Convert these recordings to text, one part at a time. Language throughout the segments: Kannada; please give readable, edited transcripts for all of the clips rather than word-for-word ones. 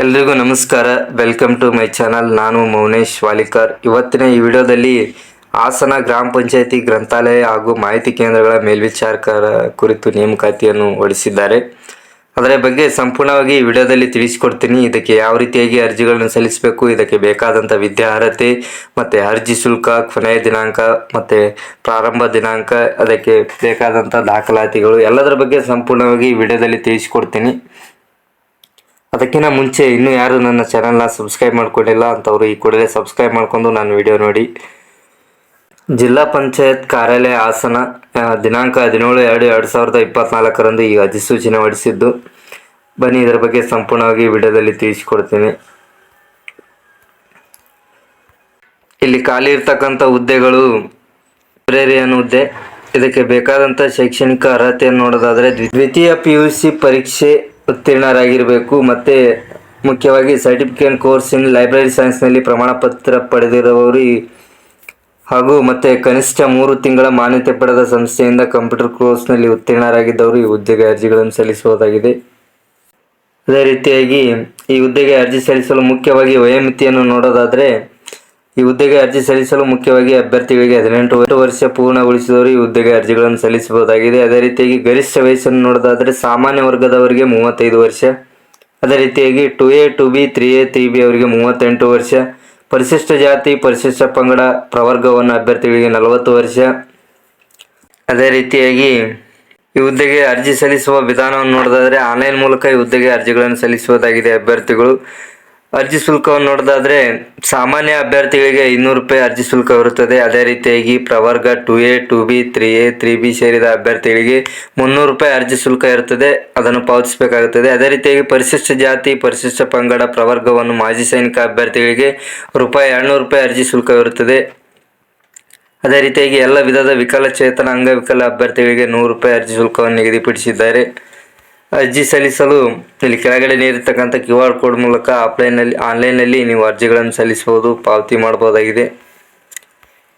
ಎಲ್ರಿಗೂ ನಮಸ್ಕಾರ. Welcome to my channel. ನಾನು ಮೌನೇಶ್ ವಾಲಿಕರ್. ಇವತ್ತಿನ ಈ ವಿಡಿಯೋದಲ್ಲಿ ಹಾಸನ ಗ್ರಾಮ ಪಂಚಾಯತಿ ಗ್ರಂಥಾಲಯ ಹಾಗೂ ಮಾಹಿತಿ ಕೇಂದ್ರಗಳ ಮೇಲ್ವಿಚಾರಕರ ಕುರಿತು ನೇಮಕಾತಿಯನ್ನು ಹೊರಡಿಸಿದ್ದಾರೆ. ಅದರ ಬಗ್ಗೆ ಸಂಪೂರ್ಣವಾಗಿ ಈ ವಿಡಿಯೋದಲ್ಲಿ ತಿಳಿಸಿಕೊಡ್ತೀನಿ. ಇದಕ್ಕೆ ಯಾವ ರೀತಿಯಾಗಿ ಅರ್ಜಿಗಳನ್ನು ಸಲ್ಲಿಸಬೇಕು, ಇದಕ್ಕೆ ಬೇಕಾದಂಥ ವಿದ್ಯಾರ್ಹತೆ ಮತ್ತು ಅರ್ಜಿ ಶುಲ್ಕ, ಕೊನೆಯ ದಿನಾಂಕ ಮತ್ತು ಪ್ರಾರಂಭ ದಿನಾಂಕ, ಅದಕ್ಕೆ ಬೇಕಾದಂಥ ದಾಖಲಾತಿಗಳು ಎಲ್ಲದರ ಬಗ್ಗೆ ಸಂಪೂರ್ಣವಾಗಿ ಈ ವಿಡಿಯೋದಲ್ಲಿ ತಿಳಿಸಿಕೊಡ್ತೀನಿ. ಅದಕ್ಕಿಂತ ಮುಂಚೆ ಇನ್ನೂ ಯಾರು ನನ್ನ ಚಾನಲ್ನ ಸಬ್ಸ್ಕ್ರೈಬ್ ಮಾಡ್ಕೊಂಡಿಲ್ಲ ಅಂಥವ್ರು ಈ ಕೂಡಲೇ ಸಬ್ಸ್ಕ್ರೈಬ್ ಮಾಡಿಕೊಂಡು ನಾನು ವಿಡಿಯೋ ನೋಡಿ. ಜಿಲ್ಲಾ ಪಂಚಾಯತ್ ಕಾರ್ಯಾಲಯ ಹಾಸನ ದಿನಾಂಕ 17/2/2024 ಈ ಅಧಿಸೂಚನೆ ಹೊರಡಿಸಿದ್ದು. ಬನ್ನಿ ಇದರ ಬಗ್ಗೆ ಸಂಪೂರ್ಣವಾಗಿ ವಿಡಿಯೋದಲ್ಲಿ ತಿಳಿಸಿಕೊಡ್ತೀನಿ. ಇಲ್ಲಿ ಖಾಲಿ ಇರ್ತಕ್ಕಂಥ ಹುದ್ದೆಗಳು ಲೈಬ್ರರಿಯನ್ ಹುದ್ದೆ. ಇದಕ್ಕೆ ಬೇಕಾದಂಥ ಶೈಕ್ಷಣಿಕ ಅರ್ಹತೆಯನ್ನು ನೋಡೋದಾದರೆ ದ್ವಿತೀಯ PUC ಪರೀಕ್ಷೆ ಉತ್ತೀರ್ಣರಾಗಿರಬೇಕು ಮತ್ತು ಮುಖ್ಯವಾಗಿ ಸರ್ಟಿಫಿಕೇಟ್ ಕೋರ್ಸ್ ಇನ್ ಲೈಬ್ರರಿ ಸೈನ್ಸ್ನಲ್ಲಿ ಪ್ರಮಾಣ ಪತ್ರ ಪಡೆದಿರುವವರು ಹಾಗೂ ಮತ್ತು ಕನಿಷ್ಠ 3 ತಿಂಗಳ ಮಾನ್ಯತೆ ಪಡೆದ ಸಂಸ್ಥೆಯಿಂದ ಕಂಪ್ಯೂಟರ್ ಕೋರ್ಸ್ನಲ್ಲಿ ಉತ್ತೀರ್ಣರಾಗಿದ್ದವರು ಈ ಹುದ್ದೆಗೆ ಅರ್ಜಿಗಳನ್ನು ಸಲ್ಲಿಸಬಹುದಾಗಿದೆ. ಅದೇ ರೀತಿಯಾಗಿ ಈ ಹುದ್ದೆಗೆ ಅರ್ಜಿ ಸಲ್ಲಿಸಲು ಮುಖ್ಯವಾಗಿ ವಯೋಮಿತಿಯನ್ನು ನೋಡೋದಾದರೆ ಈ ಹುದ್ದೆಗೆ ಅರ್ಜಿ ಸಲ್ಲಿಸಲು ಮುಖ್ಯವಾಗಿ ಅಭ್ಯರ್ಥಿಗಳಿಗೆ 18 ವರ್ಷ ಪೂರ್ಣಗೊಳಿಸಿದವರು ಈ ಹುದ್ದೆಗೆ ಅರ್ಜಿಗಳನ್ನು ಸಲ್ಲಿಸಬಹುದಾಗಿದೆ. ಅದೇ ರೀತಿಯಾಗಿ ಗರಿಷ್ಠ ವಯಸ್ಸನ್ನು ನೋಡೋದಾದರೆ ಸಾಮಾನ್ಯ ವರ್ಗದವರಿಗೆ 35 ವರ್ಷ. ಅದೇ ರೀತಿಯಾಗಿ 2A 2B 3A 3B ಅವರಿಗೆ 38 ವರ್ಷ. ಪರಿಶಿಷ್ಟ ಜಾತಿ ಪರಿಶಿಷ್ಟ ಪಂಗಡ ಪ್ರವರ್ಗವನ್ನು ಅಭ್ಯರ್ಥಿಗಳಿಗೆ 40 ವರ್ಷ. ಅದೇ ರೀತಿಯಾಗಿ ಈ ಹುದ್ದೆಗೆ ಅರ್ಜಿ ಸಲ್ಲಿಸುವ ವಿಧಾನವನ್ನು ನೋಡೋದಾದರೆ ಆನ್ಲೈನ್ ಮೂಲಕ ಈ ಹುದ್ದೆಗೆ ಅರ್ಜಿಗಳನ್ನು ಸಲ್ಲಿಸಬಹುದಾಗಿದೆ ಅಭ್ಯರ್ಥಿಗಳು. ಅರ್ಜಿ ಶುಲ್ಕವನ್ನು ನೋಡೋದಾದರೆ ಸಾಮಾನ್ಯ ಅಭ್ಯರ್ಥಿಗಳಿಗೆ 200 ರೂಪಾಯಿ ಅರ್ಜಿ ಶುಲ್ಕವಿರುತ್ತದೆ. ಅದೇ ರೀತಿಯಾಗಿ ಪ್ರವರ್ಗ 2A 2B 3A 3B ಸೇರಿದ ಅಭ್ಯರ್ಥಿಗಳಿಗೆ 300 ರೂಪಾಯಿ ಅರ್ಜಿ ಶುಲ್ಕ ಇರುತ್ತದೆ, ಅದನ್ನು ಪಾವತಿಸಬೇಕಾಗುತ್ತದೆ. ಅದೇ ರೀತಿಯಾಗಿ ಪರಿಶಿಷ್ಟ ಜಾತಿ ಪರಿಶಿಷ್ಟ ಪಂಗಡ ಪ್ರವರ್ಗವನ್ನು ಮಾಜಿ ಸೈನಿಕ ಅಭ್ಯರ್ಥಿಗಳಿಗೆ ₹200 ರೂಪಾಯಿ ಅರ್ಜಿ ಶುಲ್ಕವಿರುತ್ತದೆ. ಅದೇ ರೀತಿಯಾಗಿ ಎಲ್ಲ ವಿಧದ ವಿಕಲಚೇತನ ಅಂಗವಿಕಲ ಅಭ್ಯರ್ಥಿಗಳಿಗೆ 100 ರೂಪಾಯಿ ಅರ್ಜಿ ಶುಲ್ಕವನ್ನು ನಿಗದಿಪಡಿಸಿದ್ದಾರೆ. ಅರ್ಜಿ ಸಲ್ಲಿಸಲು ಇಲ್ಲಿ ಕೆಳಗಡೆ ನೀಡಿರ್ತಕ್ಕಂಥ QR ಕೋಡ್ ಮೂಲಕ ಆನ್ಲೈನಲ್ಲಿ ನೀವು ಅರ್ಜಿಗಳನ್ನು ಸಲ್ಲಿಸಬಹುದು, ಪಾವತಿ ಮಾಡಬಹುದಾಗಿದೆ.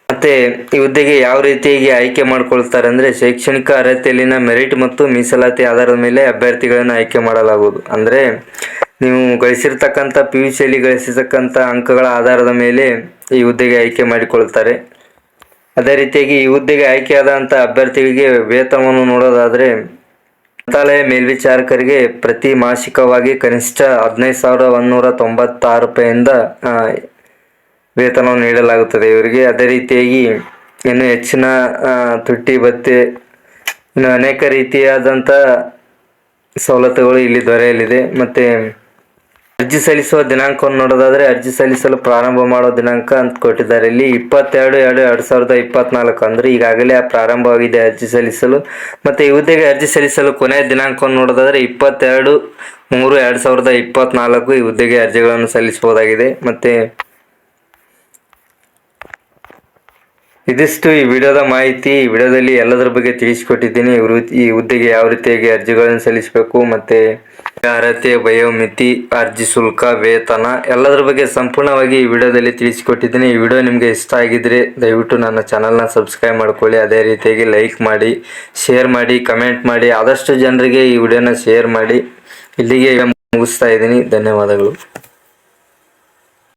ಮತ್ತು ಈ ಹುದ್ದೆಗೆ ಯಾವ ರೀತಿಯಾಗಿ ಆಯ್ಕೆ ಮಾಡಿಕೊಳ್ತಾರೆ ಅಂದರೆ ಶೈಕ್ಷಣಿಕ ಅರ್ಹತೆಯಲ್ಲಿನ ಮೆರಿಟ್ ಮತ್ತು ಮೀಸಲಾತಿ ಆಧಾರದ ಮೇಲೆ ಅಭ್ಯರ್ಥಿಗಳನ್ನು ಆಯ್ಕೆ ಮಾಡಲಾಗುವುದು. ಅಂದರೆ ನೀವು ಗಳಿಸಿರ್ತಕ್ಕಂಥ PUCಯಲ್ಲಿ ಗಳಿಸಿರ್ತಕ್ಕಂಥ ಅಂಕಗಳ ಆಧಾರದ ಮೇಲೆ ಈ ಹುದ್ದೆಗೆ ಆಯ್ಕೆ ಮಾಡಿಕೊಳ್ತಾರೆ. ಅದೇ ರೀತಿಯಾಗಿ ಈ ಹುದ್ದೆಗೆ ಆಯ್ಕೆಯಾದಂಥ ಅಭ್ಯರ್ಥಿಗಳಿಗೆ ವೇತನವನ್ನು ನೋಡೋದಾದರೆ ಗ್ರಂಥಾಲಯ ಮೇಲ್ವಿಚಾರಕರಿಗೆ ಪ್ರತಿ ಮಾಸಿಕವಾಗಿ ಕನಿಷ್ಠ 15,196 ರೂಪಾಯಿಯಿಂದ ವೇತನವನ್ನು ನೀಡಲಾಗುತ್ತದೆ ಇವರಿಗೆ. ಅದೇ ರೀತಿಯಾಗಿ ಇನ್ನು ಹೆಚ್ಚಿನ ತುಟ್ಟಿ ಭತ್ಯೆ ಇನ್ನು ಅನೇಕ ರೀತಿಯಾದಂಥ ಸವಲತ್ತುಗಳು ಇಲ್ಲಿ ದೊರೆಯಲಿದೆ. ಮತ್ತು ಅರ್ಜಿ ಸಲ್ಲಿಸುವ ದಿನಾಂಕವನ್ನು ನೋಡೋದಾದರೆ ಅರ್ಜಿ ಸಲ್ಲಿಸಲು ಪ್ರಾರಂಭ ಮಾಡೋ ದಿನಾಂಕ ಅಂತ ಕೊಟ್ಟಿದ್ದಾರೆ. ಇಲ್ಲಿ 22/2/2024 ಅಂದರೆ ಈಗಾಗಲೇ ಪ್ರಾರಂಭವಾಗಿದೆ ಅರ್ಜಿ ಸಲ್ಲಿಸಲು. ಮತ್ತು ಈ ಹುದ್ದೆಗೆ ಅರ್ಜಿ ಸಲ್ಲಿಸಲು ಕೊನೆಯ ದಿನಾಂಕವನ್ನು ನೋಡೋದಾದರೆ 22/3/2024 ಈ ಹುದ್ದೆಗೆ ಅರ್ಜಿಗಳನ್ನು ಸಲ್ಲಿಸಬಹುದಾಗಿದೆ. ಮತ್ತು ಇದಿಷ್ಟು ಈ ವಿಡಿಯೋದ ಮಾಹಿತಿ. ಈ ವಿಡಿಯೋದಲ್ಲಿ ಎಲ್ಲದರ ಬಗ್ಗೆ ತಿಳಿಸಿಕೊಟ್ಟಿದ್ದೀನಿ. ಈ ಹುದ್ದೆಗೆ ಯಾವ ರೀತಿಯಾಗಿ ಅರ್ಜಿಗಳನ್ನು ಸಲ್ಲಿಸಬೇಕು ಮತ್ತು ಅರ್ಹತೆ, ವಯೋಮಿತಿ, ಅರ್ಜಿ ಶುಲ್ಕ, ವೇತನ ಎಲ್ಲದರ ಬಗ್ಗೆ ಸಂಪೂರ್ಣವಾಗಿ ಈ ವಿಡಿಯೋದಲ್ಲಿ ತಿಳಿಸಿಕೊಟ್ಟಿದ್ದೀನಿ. ಈ ವಿಡಿಯೋ ನಿಮಗೆ ಇಷ್ಟ ಆಗಿದ್ರೆ ದಯವಿಟ್ಟು ನನ್ನ ಚಾನಲ್ನ ಸಬ್ಸ್ಕ್ರೈಬ್ ಮಾಡ್ಕೊಳ್ಳಿ. ಅದೇ ರೀತಿಯಾಗಿ ಲೈಕ್ ಮಾಡಿ, ಶೇರ್ ಮಾಡಿ, ಕಮೆಂಟ್ ಮಾಡಿ, ಆದಷ್ಟು ಜನರಿಗೆ ಈ ವಿಡಿಯೋನ ಶೇರ್ ಮಾಡಿ. ಇಲ್ಲಿಗೆ ಮುಗಿಸ್ತಾ ಇದ್ದೀನಿ. ಧನ್ಯವಾದಗಳು.